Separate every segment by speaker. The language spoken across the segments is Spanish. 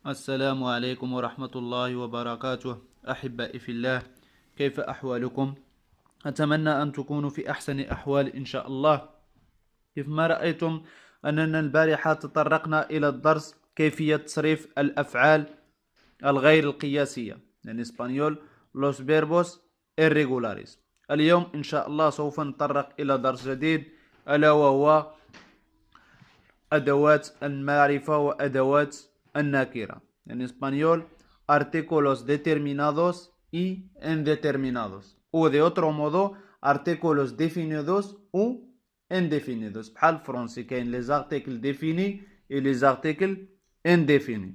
Speaker 1: السلام عليكم ورحمة الله وبركاته. أحبائي في الله، كيف أحوالكم؟ أتمنى أن تكونوا في أحسن أحوال إن شاء الله. كيف ما رأيتم أننا البارحة تطرقنا إلى الدرس كيفية تصريف الأفعال الغير القياسية، يعني إسبانيول los verbos irregulares. اليوم إن شاء الله سوف نتطرق إلى درس جديد، ألا وهو أدوات المعرفة وأدوات النكرة. En español, artículos determinados y indeterminados. O de otro modo, artículos definidos ou indéfinidos. بحال الفرنسي كاين les articles définis et les articles indéfinis.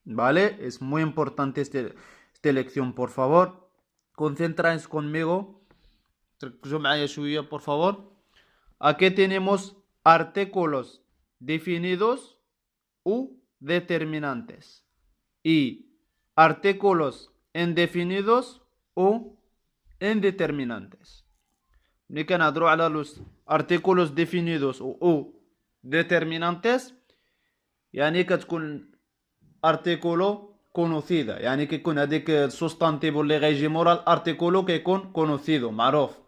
Speaker 1: ¿Vale? Es muy importante esta lección, por favor. Concentráis conmigo. ركزوا معايا شوية, por favor. Aquí tenemos artículos definidos u determinantes y artículos indefinidos u indeterminantes. ملي نهضروا على los artículos definidos u determinantes يعني كتكون artículo conocida, يعني كيكون هذيك السوستانتيفو اللي غيجي مورا الارتيكولو كيكون conocido معروف.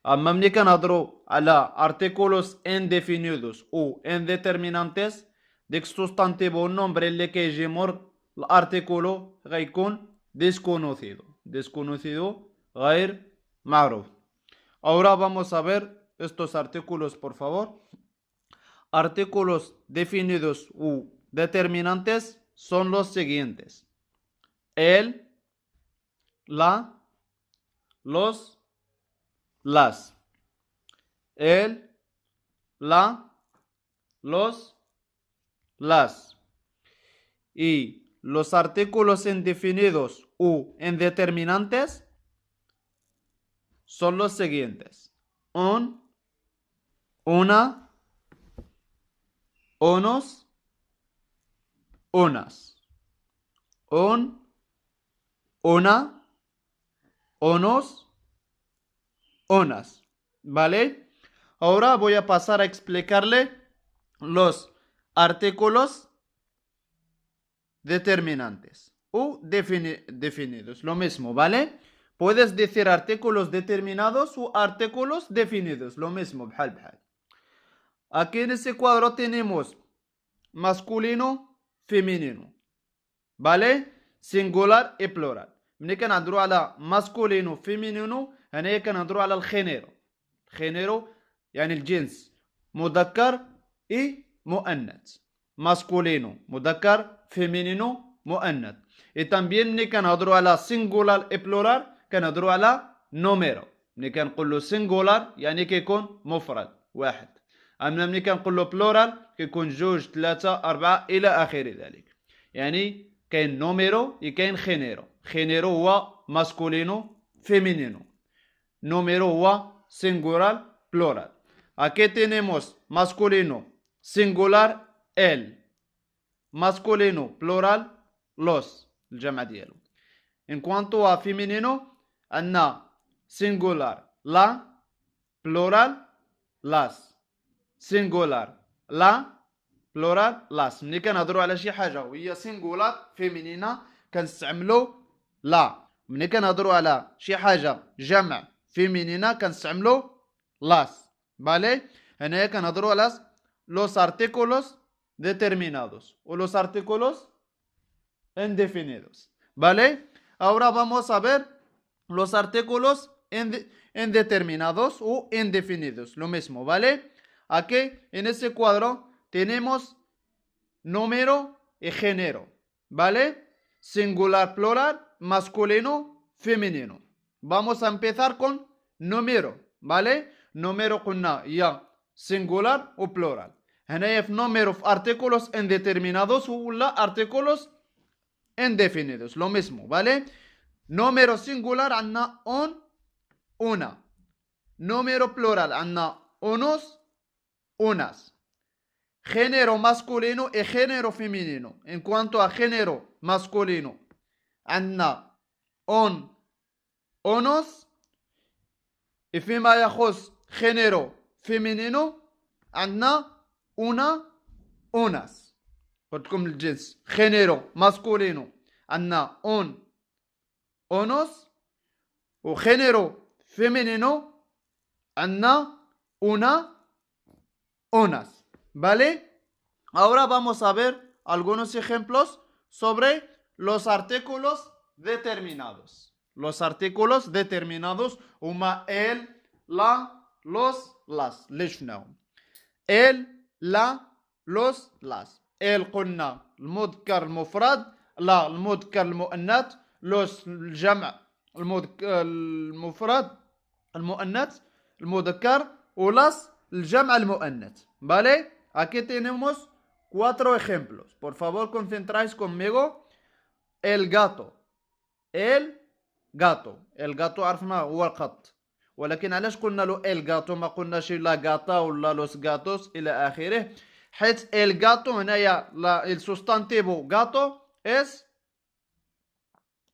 Speaker 1: أما ملي كنهضروا على artículos indefinidos و indeterminantes ديك السوستانتيفو النومبري اللي كيجي مور الارتيكولو غيكون desconocido غير معروف. Ahora vamos a ver estos artículos, por favor. Artículos definidos u determinantes son los siguientes: el, la, los, las. El, la, los, las. Y los artículos indefinidos u indeterminantes son los siguientes: un, una, unos, unas. Un, una, unos, unas. ¿Vale? Ahora voy a pasar a explicarle los artículos determinantes o definidos. Lo mismo, ¿vale? Puedes decir artículos determinados o artículos definidos. Lo mismo, bhal bhal. Aquí en ese cuadro tenemos masculino, femenino, ¿vale? Singular y plural. ملي كنهضروا على masculino femenino هنايا كنهضروا على الخينيرو. خينيرو يعني الجنس مذكر اي مؤنث. masculino مذكر, femenino مؤنث. y también ملي كنهضروا على singular y plural كنهضروا على نوميرو. ملي كنقولوا singular يعني كيكون مفرد واحد، اما ملي كنقولوا بلورال كيكون جوج ثلاثة أربعة إلى آخر ذلك. يعني كاين نوميرو وكاين خينيرو. خينيرو هو ماسكولينو فيمينينو، نوميرو هو singular plural. Aquí tenemos masculino singular el, masculino plural los, الجمع ديالو. En cuanto a femenino عندنا singular la, plural las. singular la, plural las. ملي كنهضروا على شي حاجه وهي singular فيمينينا كنستعملوا لا. ملي كنهضروا على شي حاجه جمع فيمينينا كنستعملوا las. ¿Vale? هنايا كنهضروا على los artículos determinados o los artículos indefinidos. ¿Vale? Ahora vamos a ver los artículos indeterminados o indefinidos. Lo mismo, ¿vale? Aquí en este cuadro tenemos número y género, ¿vale? Singular, plural, masculino, femenino. Vamos a empezar con número, ¿vale? número قلنا هي singular و plural. هنايا في número في artículos indeterminados ولا artículos indefinidos. Lo mismo, ¿vale? número singular عندنا un, una. número plural عندنا unos, unas. género masculino y género femenino. En cuanto a género masculino عندنا un, unos. y فيما يخص género femenino عندنا una, unas. قلت لكم الجنس género masculino عندنا on onos و género femenino عندنا una unas, ¿vale? Ahora vamos a ver algunos ejemplos sobre los artículos determinados. Los artículos determinados هما el, la, los, las. ليش شنو؟ el, la, los, las. el قلنا المذكر المفرد، لا المذكر المؤنث، los الجمع المفرد المؤنث المذكر، وlas الجمع المؤنث. ¿Vale? Aquí tenemos 4 ejemplos. Por favor, concentráis conmigo. El gato. El gato. El gato عرفنا هو القط. ولكن علاش قلنا له el gato ما قلناش لا gata ولا los gatos إلى آخره؟ حيث el gato هنايا el sustantivo gato es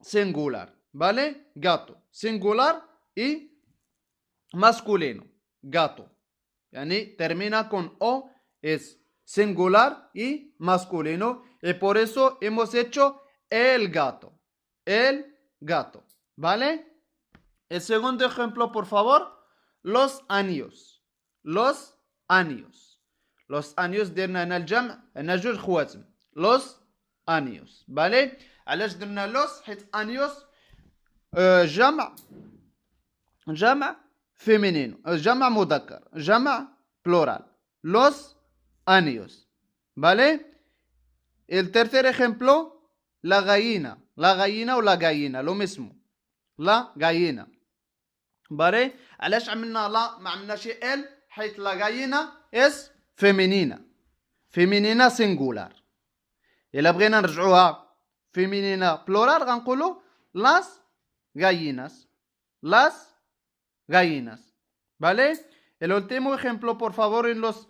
Speaker 1: singular. ¿Vale? Gato. Singular y masculino. Gato. Yani termina con O, es singular y masculino. Y por eso hemos hecho el gato. El gato. ¿Vale? El segundo ejemplo, por favor. Los anillos. Los anillos. Los anillos درنا هنا الجمع هنا جوج خواتم. Los anillos. ¿Vale? علاش درنا los حيت anillos جمع femenino, جمع مذكر، جمع plural. Los anillos. ¿Vale? El tercer ejemplo, la gallina. La gallina o la gallina, lo mismo. La gallina. ¿Vale? علاش عملنا لا ما عملناش ال؟ حيث la gallina es femenina. Femenina singular. إلا بغينا نرجعوها femenina plural غنقولوا las gallinas. Las gallinas. ¿Vale? El último ejemplo, por favor, en los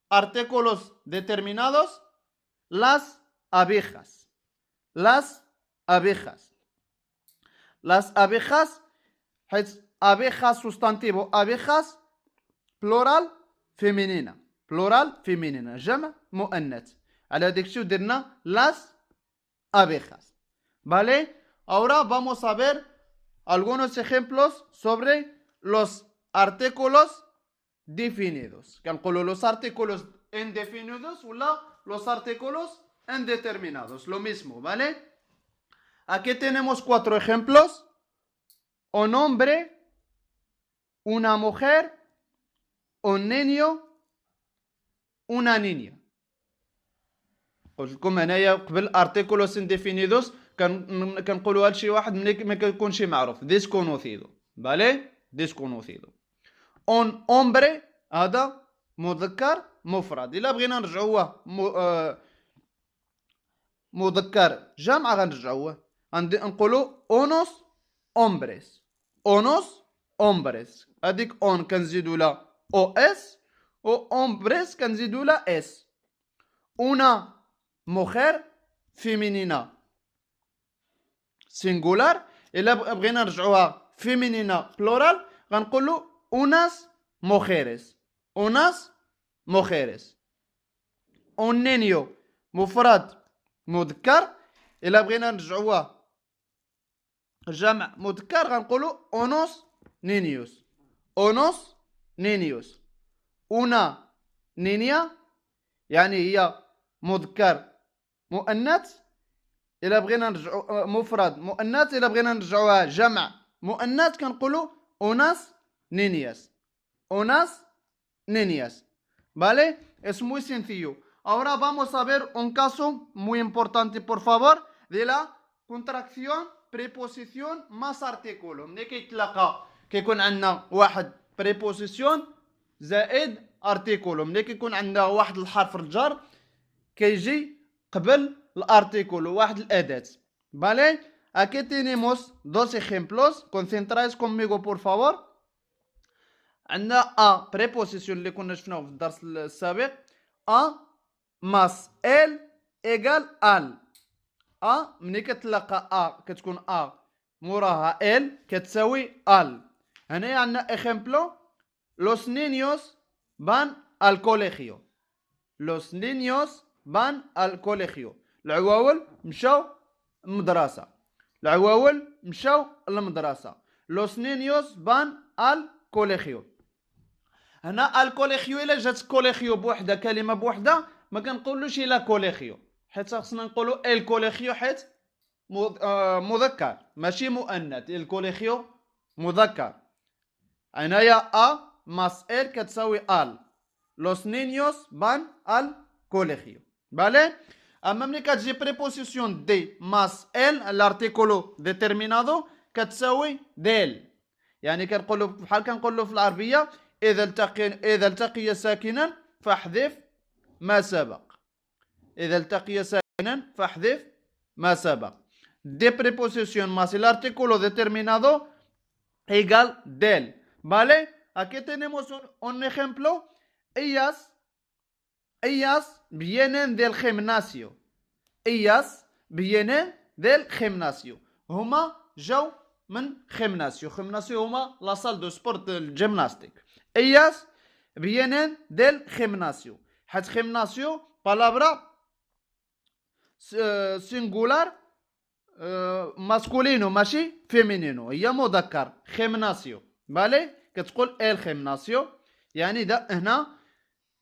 Speaker 1: artículos determinados. Las abejas. Las abejas. Las abejas. Abejas sustantivo. Abejas plural femenina. Plural femenina. جمع مؤنث. على هذيك الشيء درنا las abejas. ¿Vale? Ahora vamos a ver algunos ejemplos sobre los artículos definidos. كنقولوا los artículos indefinidos ولا los artículos indeterminados. Lo mismo, ¿vale? Aquí tenemos 4 ejemplos. Un hombre, una mujer, un niño, una niña. قلت لكم هنايا قبل artículos indefinidos كنقولوها لشي واحد ملي ما كيكونش معروف. desconocido. ¿Vale? desconocido. un hombre هذا مذكر مفرد. إلا بغينا نرجعوه مذكر جمع غنرجعوه نقولوا unos hombres. unos hombres. هذيك on كنزيدو لها os و hombres كنزيدو لها s. una mujer femenina singular. إلا بغينا نرجعوها femenina plural غنقولوا unas mujeres. unas mujeres. un niño مفرد مذكر. إلا بغينا نرجعوها جمع مذكر غنقولوا unos niños. unos niños. una niña يعني هي مذكر مؤنث. إلا بغينا نرجعو مفرد مؤنث. إلا بغينا نرجعوها جمع مؤنث كنقولوا unas niñas. unas niñas. ¿Vale? Es muy sencillo. Ahora vamos a ver un caso muy importante, por favor, de la contracción preposición más artículo. ملي كيتلاقى كيكون عندنا واحد preposition زائد artículo. ملي كيكون عندنا واحد الحرف الجر كيجي قبل الارتيكول واحد الأداة. ¿Vale? Aquí tenemos 2 ejemplos. Concentráis conmigo, por favor. عندنا a preposition اللي كنا شفناه في الدرس السابق. a más el égal al. a ملي كتلاقى a كتكون a موراها el كتساوي al. هنا عندنا ejemplo. Los niños van al colegio. Los niños بان الكوليخيو. العواول مشاو المدرسة. العواول مشاو المدرسة. لوس نينيوس بان الكوليخيو. هنا الكوليخيو إلا جات كوليخيو بوحدة كلمة بوحدة ما كنقولوش إلا كوليخيو، حيت خصنا نقولو الكوليخيو حيت مذكر ماشي مؤنث. الكوليخيو مذكر. هنايا ماس ال كتساوي ال. لوس نينيوس بان الكوليخيو. بالي. اما ملي كتجي بريبوزيسيون دي ماس ال الارتيكولو ديتيرمينادو كتساوي ديل. يعني كنقولو بحال كنقولو في العربية إذا التقي ساكنا فاحذف ما سبق. إذا التقي ساكنا فاحذف ما سبق. De preposición más el artículo determinado igual del. ¿Vale? Aquí tenemos un ejemplo. Ellas vienen del gimnasio. Ellas vienen del gimnasio. هما جاو من gimnasio. Gimnasio هما la salle de sport del gymnastique. Ellas vienen del gimnasio. حيت gimnasio palabra singular masculino ماشي femenino. هي مذكر gimnasio. ¿vale? كتقول el gimnasio يعني دا هنا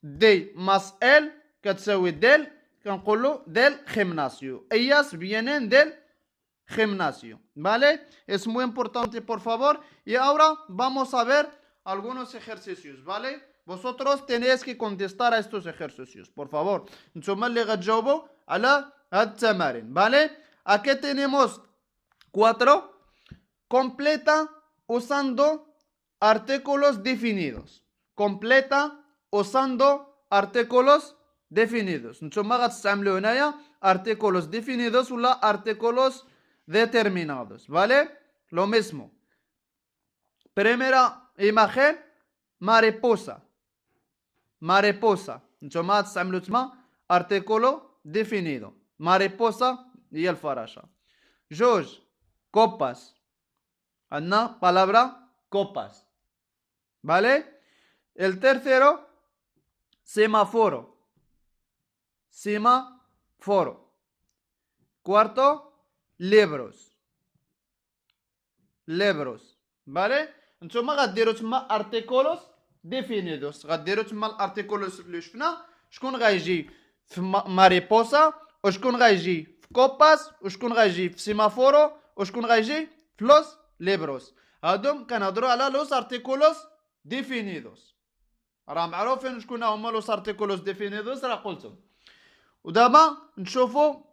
Speaker 1: دي ماس ال كتساوي ديل كنقولو del gimnasio. Ellas vienen del gimnasio. ¿vale? Es muy importante, por favor. Y ahora vamos a ver algunos ejercicios. ¿vale? Vosotros tenéis que contestar a estos ejercicios, por favor. نتوما اللي غتجاوبوا على هاد التمارين. ¿vale? Aquí tenemos 4. Completa usando artículos definidos. Completa usando artículos definidos. نتوما غتستعملوا هنايا artículos definidos ولا artículos determinados. ¿vale? Lo mismo. Primera imagen, mariposa. Mariposa. نتوما غتستعملوا تما artículo definido. Mariposa y el farasha. جوج copas. عندنا palabra copas. ¿vale? El tercero, semáforo. Semáforo. Cuarto, libros. Libros. ¿vale? نتوما غديروا تما artículos definidos. غديروا تما الارتيكولوس اللي شفنا شكون غيجي في mariposa وشكون غيجي في كوباس وشكون غيجي في سيمافورو وشكون غيجي في لوس ليبروس. هادوم كنهضروا على لوس ارتيكولوس ديفينيدوس. راه معروفين شكون هما لوس ارتيكولوس ديفينيدوس راه قلتهم. ودابا نشوفوا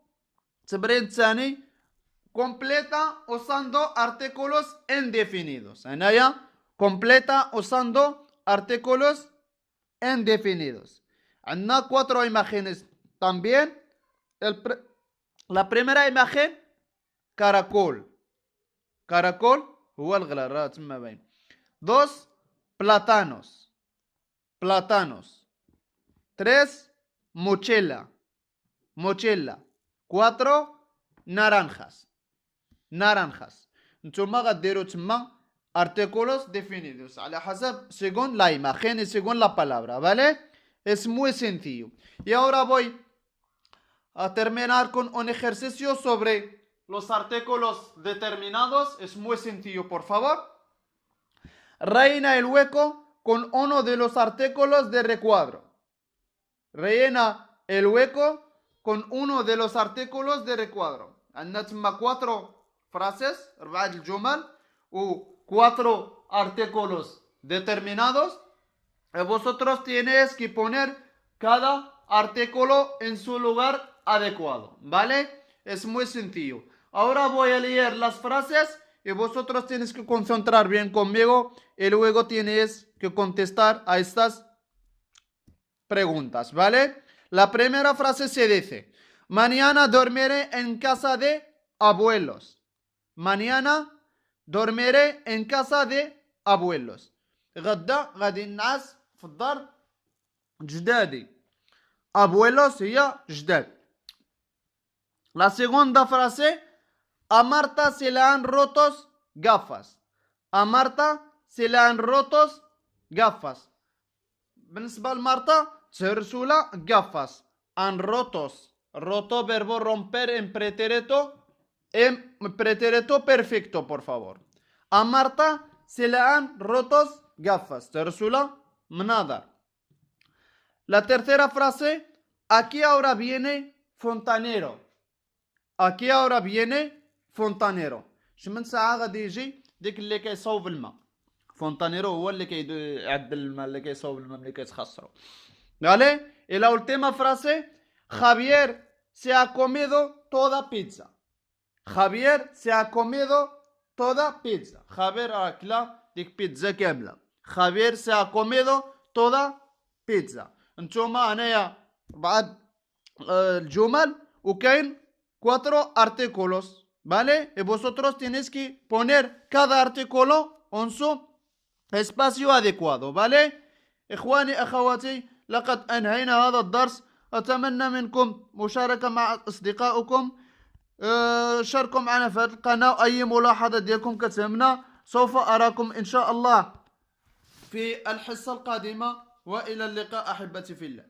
Speaker 1: التمرين الثاني completa usando artículos indefinidos. هنايا completa usando artículos indefinidos. عندنا 4 imágenes también. La primera imagen caracol. Caracol هو الغلال راه تما باين. 2 plátanos. Plátanos. 3 mochila. Mochila. 4 naranjas. Naranjas. نتوما غديروا تما artículos definidos على حسب según la imagen y según la palabra. ¿vale? Es muy sencillo. Y ahora voy a terminar con un ejercicio sobre los artículos determinados. Es muy sencillo, por favor. Rellena el hueco con uno de los artículos de recuadro. Rellena el hueco con uno de los artículos de recuadro. عندنا تما 4 frases, 4 الجمل و 4 artículos determinados. Y vosotros tenéis que poner cada artículo en su lugar adecuado. ¿Vale? Es muy sencillo. Ahora voy a leer las frases y vosotros tenéis que concentrar bien conmigo y luego tenéis que contestar a estas preguntas. ¿Vale? La primera frase se dice: mañana dormiré en casa de abuelos. Mañana dormiré en casa de abuelos. غدا غادي نعس في الدار جدادي. Abuelos هي جداد. La segunda frase: a Marta se le han rotos gafas. A Marta se le han rotos gafas. بالنسبة لمارتا تهرسولا gafas. han rotos. Roto, verbo romper en pretérito perfecto, por favor. A Marta se le han rotos gafas. Tersula, مناظر. La tercera frase, aquí ahora viene fontanero. Aquí ahora viene fontanero. شمن ساعة غادي يجي ديك اللي كيصوب الماء. فونتانيرو هو اللي كيعدل الماء اللي كيصوب الماء ملي كيتخسرو. Vale? Y la última frase, Javier se ha comido toda pizza. Javier se ha comido toda pizza. Javier أكل ديك بيتزا كاملة. Javier se ha comido toda pizza. انتوما هنايا بعض الجمل وكاين 4 artículos. ¿Vale? Y vosotros tenéis que poner cada artículo en su espacio adecuado. ¿Vale? إخواني أخواتي لقد أنهينا هذا الدرس. أتمنى منكم مشاركة مع أصدقائكم. شاركوا معنا في هذه القناة. أي ملاحظة ديالكم كتهمنا. سوف أراكم إن شاء الله في الحصة القادمة. وإلى اللقاء أحبتي في الله.